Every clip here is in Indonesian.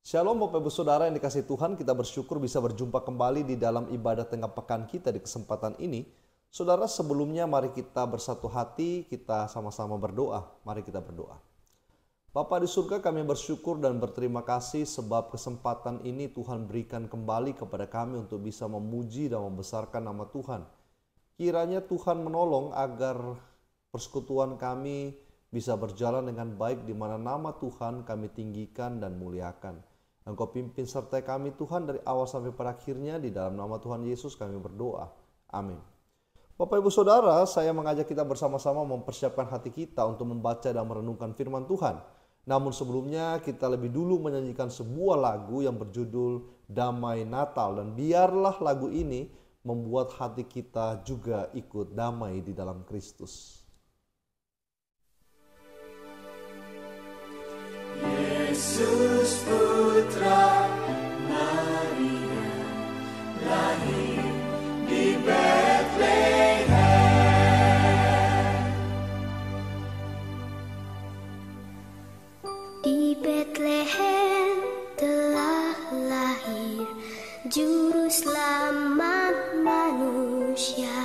Shalom Bapak Ibu Saudara yang dikasihi Tuhan, kita bersyukur bisa berjumpa kembali di dalam ibadah tengah pekan kita di kesempatan ini. Saudara, sebelumnya mari kita bersatu hati, kita sama-sama berdoa. Mari kita berdoa. Bapa di surga, kami bersyukur dan berterima kasih sebab kesempatan ini Tuhan berikan kembali kepada kami untuk bisa memuji dan membesarkan nama Tuhan. Kiranya Tuhan menolong agar persekutuan kami bisa berjalan dengan baik di mana nama Tuhan kami tinggikan dan muliakan. Engkau pimpin sertai kami Tuhan dari awal sampai pada akhirnya, di dalam nama Tuhan Yesus kami berdoa. Amin. Bapak Ibu Saudara, saya mengajak kita bersama-sama mempersiapkan hati kita untuk membaca dan merenungkan firman Tuhan. Namun sebelumnya kita lebih dulu menyanyikan sebuah lagu yang berjudul Damai Natal. Dan biarlah lagu ini membuat hati kita juga ikut damai di dalam Kristus. Yesus Putra Maria lahir di Bethlehem. Di Bethlehem telah lahir Juru Selamat manusia,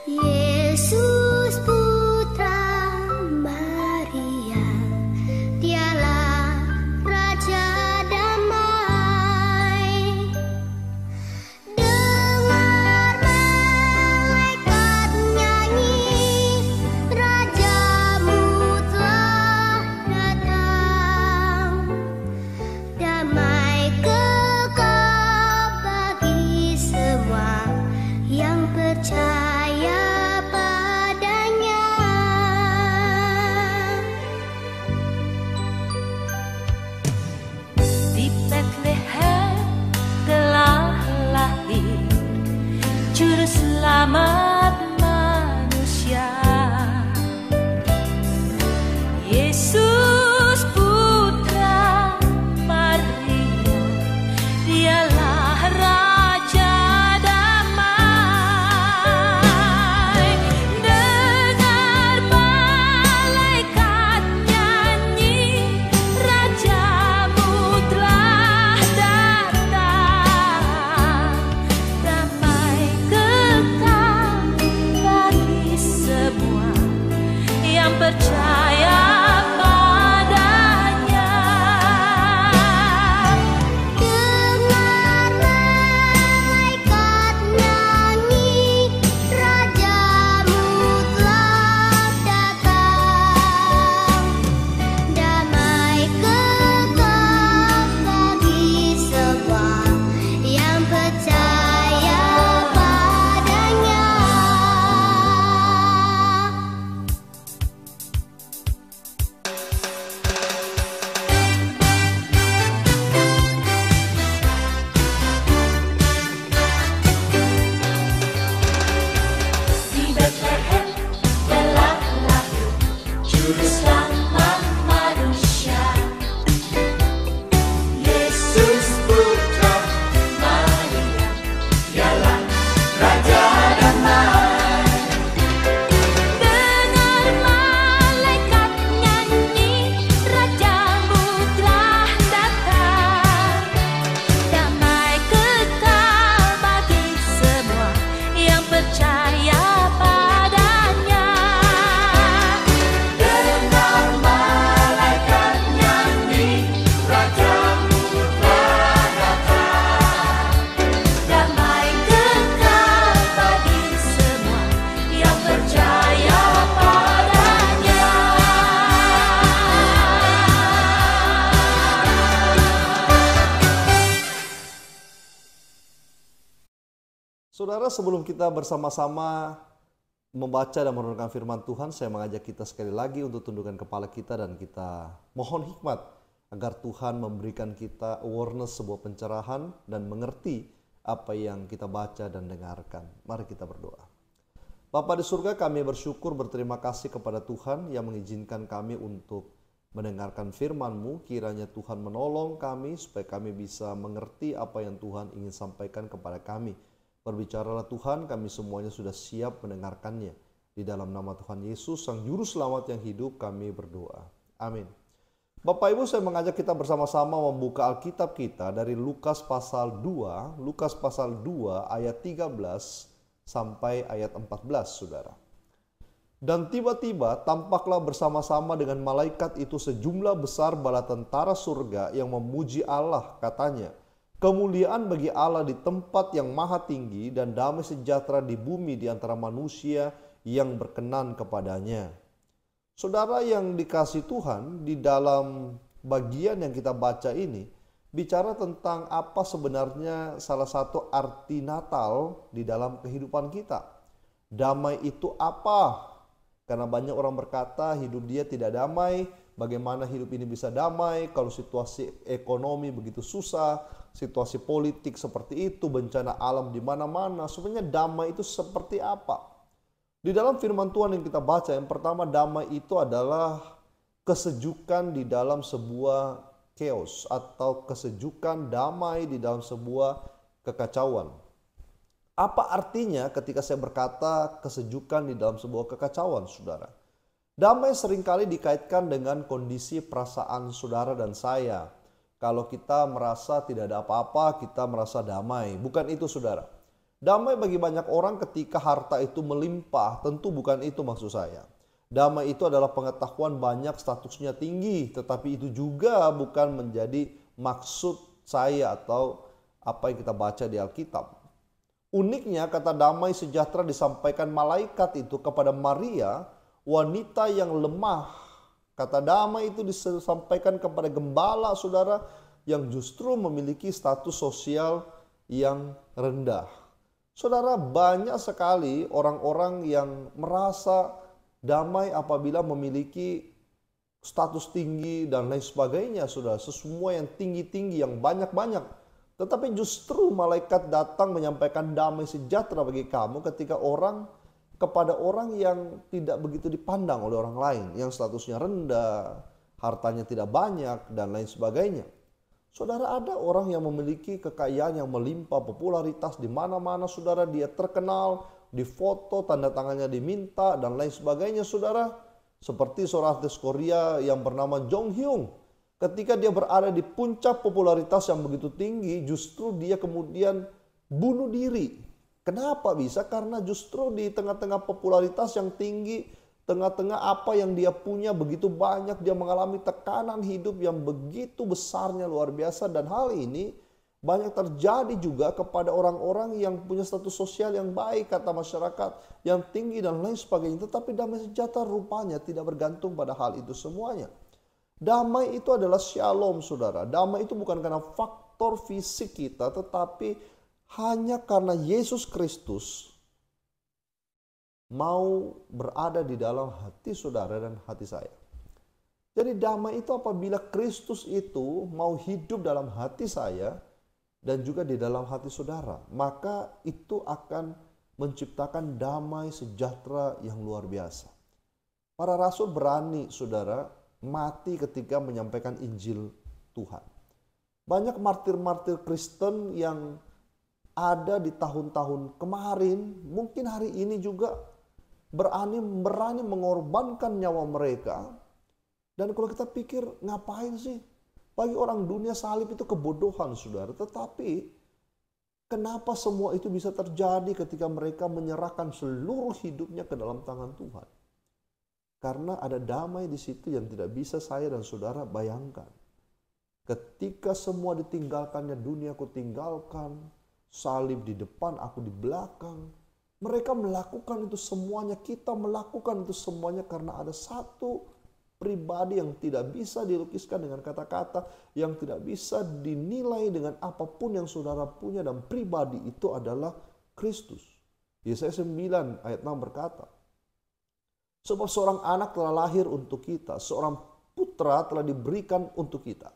Yesus Putra Maria, Dialah Raja Damai. Dengar malaikat nyanyi, Rajamu telah datang. Damai kekal bagi semua yang percaya padanya. Di Bethlehem telah lahir Juru Selamat manusia, Yesus Putra Maria, Dialah Raja Damai. Dengar malaikat nyanyi, Rajamu telah datang. Damai kekal bagi semua yang percaya padanya. Dengar malaikat nyanyi, Rajamu telah datang. Damai kekal bagi semua yang percaya padanya. Di Bethlehem telah lahir Juru Selamat manusia, Yesus Putra Maria, Dialah Raja Damai. Dengar malaikat nyanyi, Rajamu telah datang. Damai kekal bagi semua yang percaya padanya. Dengar malaikat nyanyi, Rajamu telah datang. Damai kekal bagi semua yang percaya padanya. Saudara, sebelum kita bersama-sama membaca dan merenungkan firman Tuhan, saya mengajak kita sekali lagi untuk tundukkan kepala kita dan kita mohon hikmat agar Tuhan memberikan kita awareness, sebuah pencerahan dan mengerti apa yang kita baca dan dengarkan. Mari kita berdoa. Bapa di surga, kami bersyukur berterima kasih kepada Tuhan yang mengizinkan kami untuk mendengarkan firman-Mu. Kiranya Tuhan menolong kami supaya kami bisa mengerti apa yang Tuhan ingin sampaikan kepada kami. Berbicaralah Tuhan, kami semuanya sudah siap mendengarkannya. Di dalam nama Tuhan Yesus, Sang Juru Selamat yang hidup, kami berdoa. Amin. Bapak Ibu, saya mengajak kita bersama-sama membuka Alkitab kita dari Lukas pasal 2 ayat 13 sampai ayat 14, Saudara. Dan tiba-tiba tampaklah bersama-sama dengan malaikat itu sejumlah besar bala tentara surga yang memuji Allah, katanya, kemuliaan bagi Allah di tempat yang maha tinggi dan damai sejahtera di bumi di antara manusia yang berkenan kepadanya. Saudara yang dikasihi Tuhan, di dalam bagian yang kita baca ini bicara tentang apa sebenarnya salah satu arti Natal di dalam kehidupan kita. Damai itu apa? Karena banyak orang berkata hidup dia tidak damai. Bagaimana hidup ini bisa damai kalau situasi ekonomi begitu susah, situasi politik seperti itu, bencana alam di mana-mana. Sebenarnya damai itu seperti apa? Di dalam firman Tuhan yang kita baca, yang pertama, damai itu adalah kesejukan di dalam sebuah chaos atau kesejukan damai di dalam sebuah kekacauan. Apa artinya ketika saya berkata kesejukan di dalam sebuah kekacauan, saudara? Damai seringkali dikaitkan dengan kondisi perasaan saudara dan saya. Kalau kita merasa tidak ada apa-apa, kita merasa damai. Bukan itu, saudara. Damai bagi banyak orang ketika harta itu melimpah, tentu bukan itu maksud saya. Damai itu adalah pengetahuan banyak, statusnya tinggi, tetapi itu juga bukan menjadi maksud saya atau apa yang kita baca di Alkitab. Uniknya kata damai sejahtera disampaikan malaikat itu kepada Maria, wanita yang lemah. Kata damai itu disampaikan kepada gembala, saudara, yang justru memiliki status sosial yang rendah. Saudara, banyak sekali orang-orang yang merasa damai apabila memiliki status tinggi dan lain sebagainya, saudara. Semua yang tinggi-tinggi, yang banyak-banyak. Tetapi justru malaikat datang menyampaikan damai sejahtera bagi kamu kepada orang yang tidak begitu dipandang oleh orang lain. Yang statusnya rendah, hartanya tidak banyak, dan lain sebagainya. Saudara, ada orang yang memiliki kekayaan yang melimpah, popularitas di mana-mana, saudara, dia terkenal, difoto, tanda tangannya diminta, dan lain sebagainya, saudara. Seperti seorang artis Korea yang bernama Jong Hyun. Ketika dia berada di puncak popularitas yang begitu tinggi, justru dia kemudian bunuh diri. Kenapa bisa? Karena justru di tengah-tengah popularitas yang tinggi, tengah-tengah apa yang dia punya begitu banyak, dia mengalami tekanan hidup yang begitu besarnya, luar biasa. Dan hal ini banyak terjadi juga kepada orang-orang yang punya status sosial yang baik, kata masyarakat, yang tinggi dan lain sebagainya. Tetapi damai sejahtera rupanya tidak bergantung pada hal itu semuanya. Damai itu adalah shalom, saudara. Damai itu bukan karena faktor fisik kita, tetapi hanya karena Yesus Kristus mau berada di dalam hati saudara dan hati saya. Jadi damai itu apabila Kristus itu mau hidup dalam hati saya dan juga di dalam hati saudara. Maka itu akan menciptakan damai sejahtera yang luar biasa. Para rasul berani, saudara, mati ketika menyampaikan Injil Tuhan. Banyak martir-martir Kristen yang ada di tahun-tahun kemarin, mungkin hari ini juga berani mengorbankan nyawa mereka. Dan kalau kita pikir, ngapain sih? Bagi orang dunia salib itu kebodohan, saudara. Tetapi kenapa semua itu bisa terjadi ketika mereka menyerahkan seluruh hidupnya ke dalam tangan Tuhan? Karena ada damai di situ yang tidak bisa saya dan saudara bayangkan. Ketika semua ditinggalkannya, dunia aku tinggalkan, salib di depan, aku di belakang. Mereka melakukan itu semuanya, kita melakukan itu semuanya karena ada satu pribadi yang tidak bisa dilukiskan dengan kata-kata, yang tidak bisa dinilai dengan apapun yang saudara punya, dan pribadi itu adalah Kristus. Yesaya 9 ayat 6 berkata, sebab seorang anak telah lahir untuk kita, seorang putra telah diberikan untuk kita.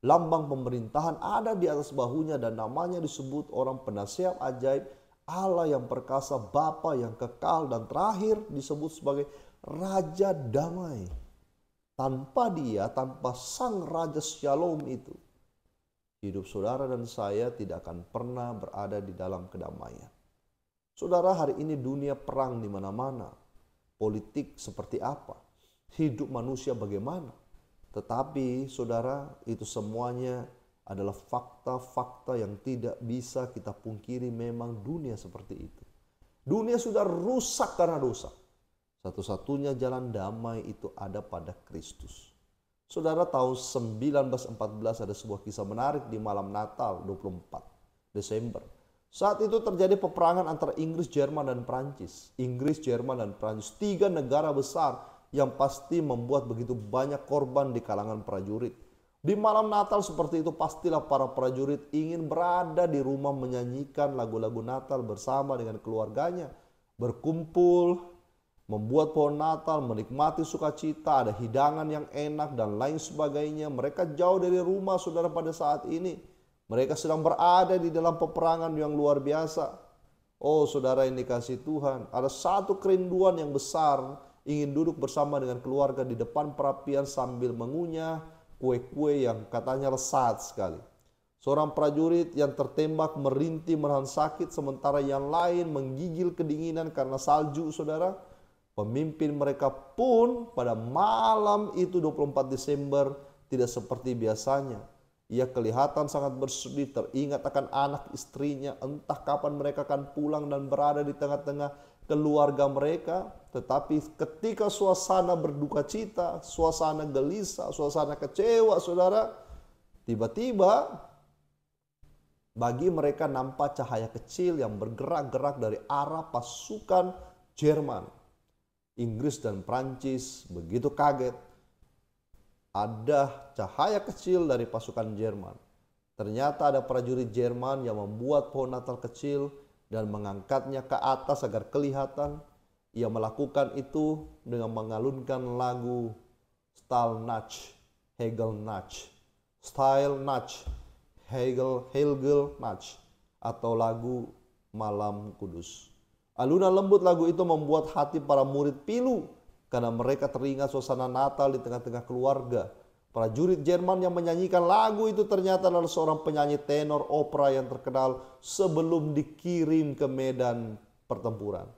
Lambang pemerintahan ada di atas bahunya dan namanya disebut orang penasihat ajaib, Allah yang perkasa, Bapa yang kekal, dan terakhir disebut sebagai Raja Damai. Tanpa dia, tanpa Sang Raja Shalom itu, hidup saudara dan saya tidak akan pernah berada di dalam kedamaian. Saudara, hari ini dunia perang di mana-mana. Politik seperti apa? Hidup manusia bagaimana? Tetapi saudara, itu semuanya adalah fakta-fakta yang tidak bisa kita pungkiri. Memang dunia seperti itu. Dunia sudah rusak karena dosa. Satu-satunya jalan damai itu ada pada Kristus. Saudara, tahun 1914 ada sebuah kisah menarik di malam Natal 24 Desember. Saat itu terjadi peperangan antara Inggris, Jerman, dan Prancis. Inggris, Jerman, dan Prancis, 3 negara besar yang pasti membuat begitu banyak korban di kalangan prajurit. Di malam Natal seperti itu pastilah para prajurit ingin berada di rumah menyanyikan lagu-lagu Natal bersama dengan keluarganya, berkumpul, membuat pohon Natal, menikmati sukacita, ada hidangan yang enak dan lain sebagainya. Mereka jauh dari rumah saudara pada saat ini. Mereka sedang berada di dalam peperangan yang luar biasa. Oh saudara yang dikasihi Tuhan, ada satu kerinduan yang besar, ingin duduk bersama dengan keluarga di depan perapian sambil mengunyah kue-kue yang katanya lezat sekali. Seorang prajurit yang tertembak merintih menahan sakit, sementara yang lain menggigil kedinginan karena salju saudara. Pemimpin mereka pun pada malam itu 24 Desember tidak seperti biasanya. Ia kelihatan sangat bersedih, teringat akan anak istrinya, entah kapan mereka akan pulang dan berada di tengah-tengah keluarga mereka. Tetapi ketika suasana berduka cita, suasana gelisah, suasana kecewa saudara, tiba-tiba bagi mereka nampak cahaya kecil yang bergerak-gerak dari arah pasukan Jerman. Inggris dan Prancis begitu kaget. Ada cahaya kecil dari pasukan Jerman. Ternyata ada prajurit Jerman yang membuat pohon Natal kecil dan mengangkatnya ke atas agar kelihatan. Ia melakukan itu dengan mengalunkan lagu Stille Nacht, Heilige Nacht, Stille Nacht, Heilige Nacht, atau lagu Malam Kudus. Alunan lembut lagu itu membuat hati para murid pilu karena mereka teringat suasana Natal di tengah-tengah keluarga. Prajurit Jerman yang menyanyikan lagu itu ternyata adalah seorang penyanyi tenor opera yang terkenal sebelum dikirim ke medan pertempuran.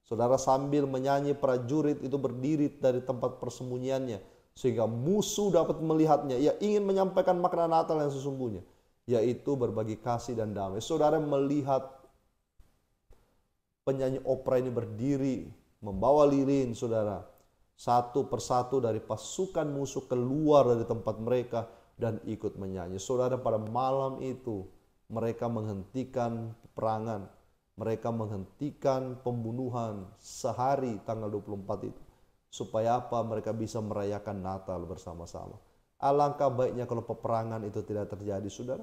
Saudara, sambil menyanyi prajurit itu berdiri dari tempat persembunyiannya sehingga musuh dapat melihatnya. Ia ingin menyampaikan makna Natal yang sesungguhnya, yaitu berbagi kasih dan damai. Saudara melihat penyanyi opera ini berdiri membawa lilin saudara. Satu persatu dari pasukan musuh keluar dari tempat mereka dan ikut menyanyi. Saudara, pada malam itu mereka menghentikan peperangan. Mereka menghentikan pembunuhan sehari tanggal 24 itu. Supaya apa? Mereka bisa merayakan Natal bersama-sama. Alangkah baiknya kalau peperangan itu tidak terjadi saudara.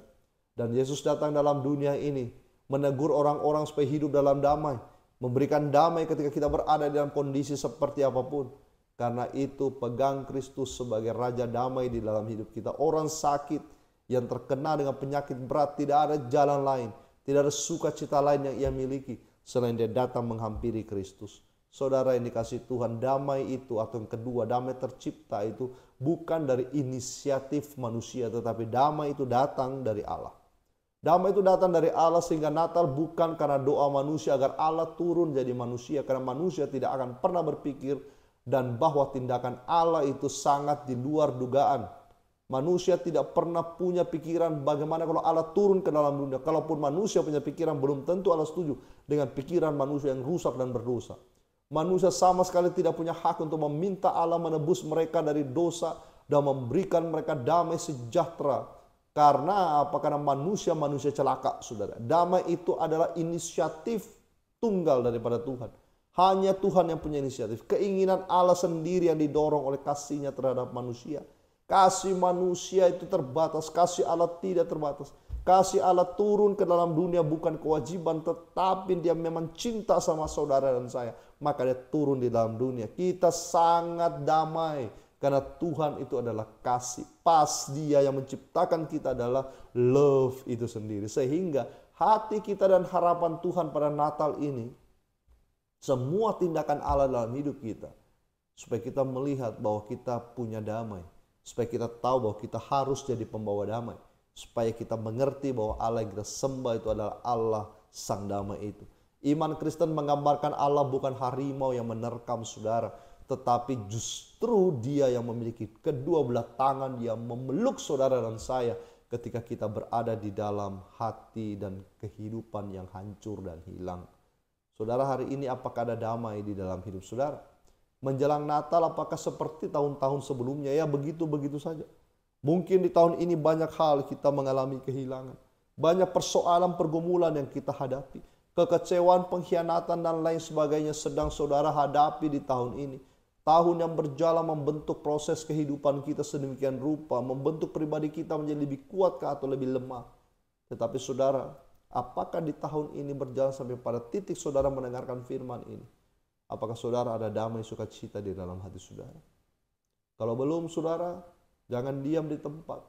Dan Yesus datang dalam dunia ini menegur orang-orang supaya hidup dalam damai. Memberikan damai ketika kita berada dalam kondisi seperti apapun. Karena itu pegang Kristus sebagai Raja Damai di dalam hidup kita. Orang sakit yang terkena dengan penyakit berat, tidak ada jalan lain, tidak ada sukacita lain yang ia miliki selain dia datang menghampiri Kristus. Saudara yang dikasihi Tuhan, damai itu atau yang kedua, damai tercipta itu bukan dari inisiatif manusia, tetapi damai itu datang dari Allah. Damai itu datang dari Allah sehingga Natal bukan karena doa manusia agar Allah turun jadi manusia. Karena manusia tidak akan pernah berpikir dan bahwa tindakan Allah itu sangat di luar dugaan. Manusia tidak pernah punya pikiran bagaimana kalau Allah turun ke dalam dunia. Kalaupun manusia punya pikiran, belum tentu Allah setuju dengan pikiran manusia yang rusak dan berdosa. Manusia sama sekali tidak punya hak untuk meminta Allah menebus mereka dari dosa dan memberikan mereka damai sejahtera. Karena apa? Karena manusia celaka, saudara. Damai itu adalah inisiatif tunggal daripada Tuhan. Hanya Tuhan yang punya inisiatif. Keinginan Allah sendiri yang didorong oleh kasih-Nya terhadap manusia. Kasih manusia itu terbatas, kasih Allah tidak terbatas. Kasih Allah turun ke dalam dunia bukan kewajiban, tetapi Dia memang cinta sama saudara dan saya. Maka Dia turun di dalam dunia. Kita sangat damai karena Tuhan itu adalah kasih. Pas Dia yang menciptakan kita adalah love itu sendiri. Sehingga hati kita dan harapan Tuhan pada Natal ini, semua tindakan Allah dalam hidup kita, supaya kita melihat bahwa kita punya damai, supaya kita tahu bahwa kita harus jadi pembawa damai, supaya kita mengerti bahwa Allah yang kita sembah itu adalah Allah sang damai itu. Iman Kristen menggambarkan Allah bukan harimau yang menerkam saudara, tetapi justru justru Dia yang memiliki kedua belah tangan, Dia memeluk saudara dan saya ketika kita berada di dalam hati dan kehidupan yang hancur dan hilang. Saudara, hari ini apakah ada damai di dalam hidup saudara? Menjelang Natal apakah seperti tahun-tahun sebelumnya? Ya begitu-begitu saja. Mungkin di tahun ini banyak hal kita mengalami kehilangan. Banyak persoalan pergumulan yang kita hadapi. Kekecewaan, pengkhianatan dan lain sebagainya sedang saudara hadapi di tahun ini. Tahun yang berjalan membentuk proses kehidupan kita sedemikian rupa. Membentuk pribadi kita menjadi lebih kuat atau lebih lemah. Tetapi saudara, apakah di tahun ini berjalan sampai pada titik saudara mendengarkan firman ini? Apakah saudara ada damai sukacita di dalam hati saudara? Kalau belum saudara, jangan diam di tempat.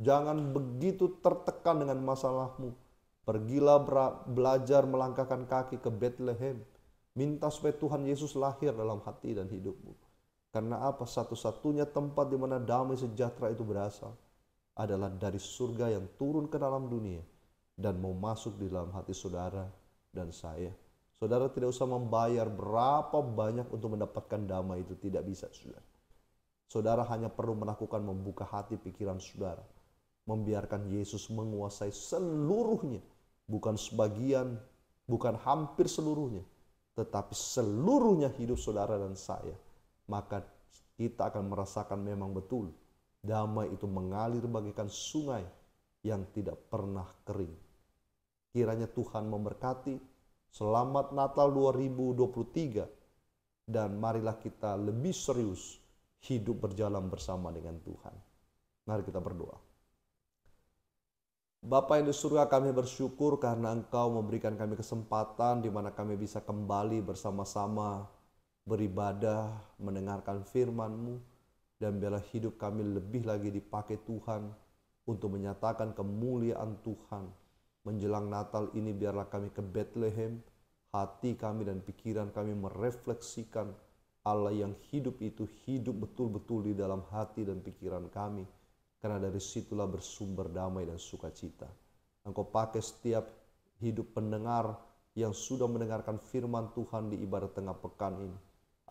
Jangan begitu tertekan dengan masalahmu. Pergilah belajar melangkahkan kaki ke Bethlehem. Minta supaya Tuhan Yesus lahir dalam hati dan hidupmu. Karena apa? Satu-satunya tempat di mana damai sejahtera itu berasal adalah dari surga yang turun ke dalam dunia dan mau masuk di dalam hati saudara dan saya. Saudara tidak usah membayar berapa banyak untuk mendapatkan damai itu, tidak bisa saudara. Saudara hanya perlu melakukan membuka hati pikiran saudara. Membiarkan Yesus menguasai seluruhnya. Bukan sebagian, bukan hampir seluruhnya. Tetapi seluruhnya hidup saudara dan saya. Maka kita akan merasakan memang betul. Damai itu mengalir bagaikan sungai yang tidak pernah kering. Kiranya Tuhan memberkati. Selamat Natal 2023. Dan marilah kita lebih serius hidup berjalan bersama dengan Tuhan. Mari kita berdoa. Bapa yang di surga, kami bersyukur karena Engkau memberikan kami kesempatan di mana kami bisa kembali bersama-sama beribadah, mendengarkan firman-Mu, dan biarlah hidup kami lebih lagi dipakai Tuhan untuk menyatakan kemuliaan Tuhan. Menjelang Natal ini biarlah kami ke Bethlehem, hati kami dan pikiran kami merefleksikan Allah yang hidup itu hidup betul-betul di dalam hati dan pikiran kami. Karena dari situlah bersumber damai dan sukacita. Engkau pakai setiap hidup pendengar yang sudah mendengarkan firman Tuhan di ibadat tengah pekan ini.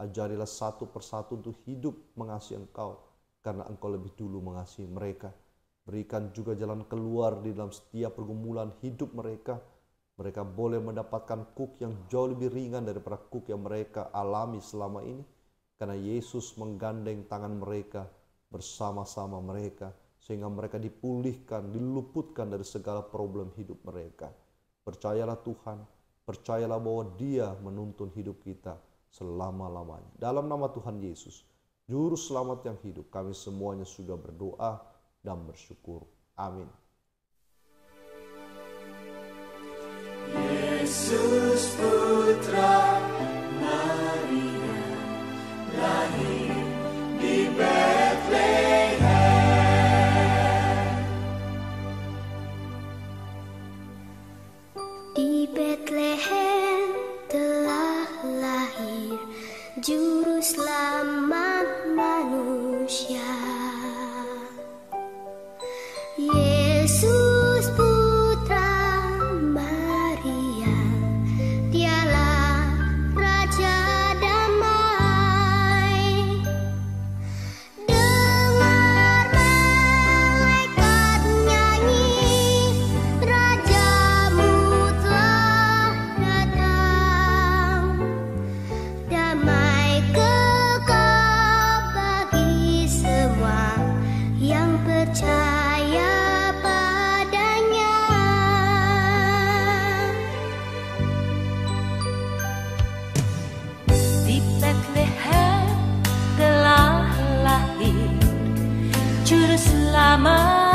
Ajarilah satu persatu untuk hidup mengasihi Engkau. Karena Engkau lebih dulu mengasihi mereka. Berikan juga jalan keluar di dalam setiap pergumulan hidup mereka. Mereka boleh mendapatkan kuk yang jauh lebih ringan daripada kuk yang mereka alami selama ini. Karena Yesus menggandeng tangan mereka bersama-sama mereka. Sehingga mereka dipulihkan, diluputkan dari segala problem hidup mereka. Percayalah Tuhan, percayalah bahwa Dia menuntun hidup kita selama-lamanya. Dalam nama Tuhan Yesus, Juru Selamat yang hidup, kami semuanya sudah berdoa dan bersyukur. Amin. Yesus Putra Maria lahir di Bethlehem. Di Bethlehem telah lahir Juru Selamat manusia. Yesus Putra Maria, Dialah Raja damai. Dengar malaikat nyanyi, Rajamu telah datang. Damai kekal bagi semua yang percaya padanya. Di Bethlehem telah lahir Juru Selamat